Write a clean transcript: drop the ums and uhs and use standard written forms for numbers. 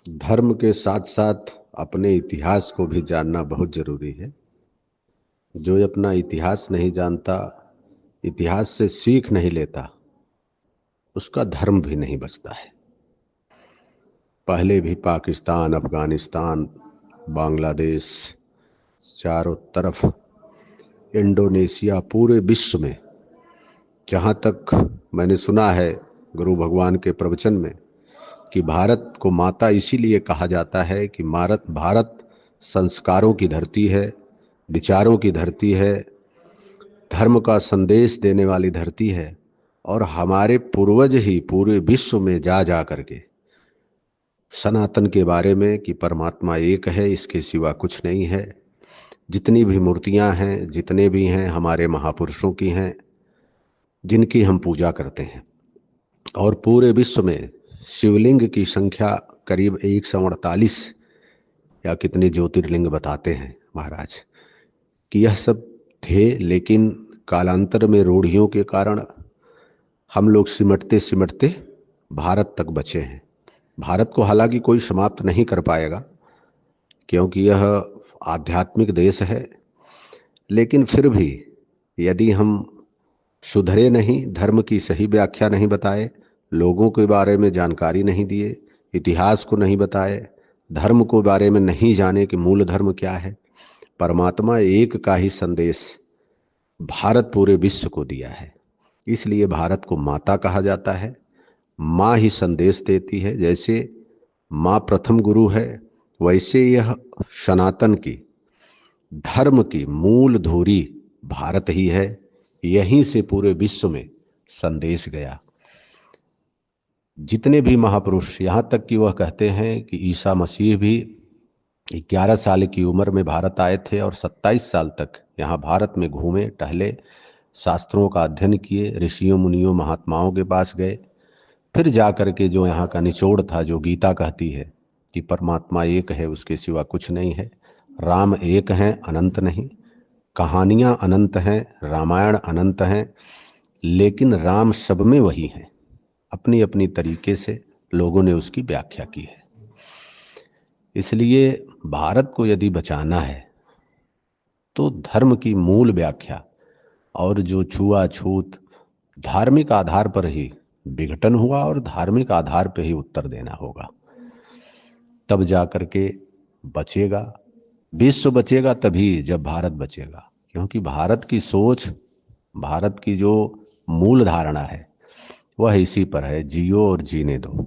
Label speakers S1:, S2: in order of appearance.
S1: धर्म के साथ साथ अपने इतिहास को भी जानना बहुत जरूरी है। जो अपना इतिहास नहीं जानता, इतिहास से सीख नहीं लेता, उसका धर्म भी नहीं बचता है। पहले भी पाकिस्तान, अफगानिस्तान, बांग्लादेश, चारों तरफ, इंडोनेशिया, पूरे विश्व में, जहाँ तक मैंने सुना है गुरु भगवान के प्रवचन में, कि भारत को माता इसीलिए कहा जाता है कि भारत संस्कारों की धरती है, विचारों की धरती है, धर्म का संदेश देने वाली धरती है। और हमारे पूर्वज ही पूरे विश्व में जा जा करके सनातन के बारे में, कि परमात्मा एक है, इसके सिवा कुछ नहीं है। जितनी भी मूर्तियां हैं, जितने भी हैं, हमारे महापुरुषों की हैं, जिनकी हम पूजा करते हैं। और पूरे विश्व में शिवलिंग की संख्या करीब 148 या कितने ज्योतिर्लिंग बताते हैं महाराज, कि यह सब थे। लेकिन कालांतर में रूढ़ियों के कारण हम लोग सिमटते सिमटते भारत तक बचे हैं। भारत को हालांकि कोई समाप्त नहीं कर पाएगा, क्योंकि यह आध्यात्मिक देश है। लेकिन फिर भी यदि हम सुधरे नहीं, धर्म की सही व्याख्या नहीं बताए, लोगों के बारे में जानकारी नहीं दिए, इतिहास को नहीं बताए, धर्म को बारे में नहीं जाने कि मूल धर्म क्या है, परमात्मा एक का ही संदेश भारत पूरे विश्व को दिया है। इसलिए भारत को माता कहा जाता है। माँ ही संदेश देती है। जैसे माँ प्रथम गुरु है, वैसे यह सनातन की, धर्म की मूल धुरी भारत ही है। यहीं से पूरे विश्व में संदेश गया। जितने भी महापुरुष, यहाँ तक कि वह कहते हैं कि ईसा मसीह भी 11 साल की उम्र में भारत आए थे और 27 साल तक यहाँ भारत में घूमे टहले, शास्त्रों का अध्ययन किए, ऋषियों मुनियों महात्माओं के पास गए। फिर जा कर के जो यहाँ का निचोड़ था, जो गीता कहती है कि परमात्मा एक है, उसके सिवा कुछ नहीं है, राम एक हैं, अनंत नहीं, कहानियाँ अनंत हैं, रामायण अनंत हैं, लेकिन राम सब में वही हैं। अपनी अपनी तरीके से लोगों ने उसकी व्याख्या की है। इसलिए भारत को यदि बचाना है तो धर्म की मूल व्याख्या, और जो छुआछूत धार्मिक आधार पर ही विघटन हुआ और धार्मिक आधार पर ही उत्तर देना होगा, तब जा करके बचेगा विश्व। बचेगा तभी जब भारत बचेगा, क्योंकि भारत की सोच, भारत की जो मूल धारणा है, वह इसी पर है, जियो और जीने दो।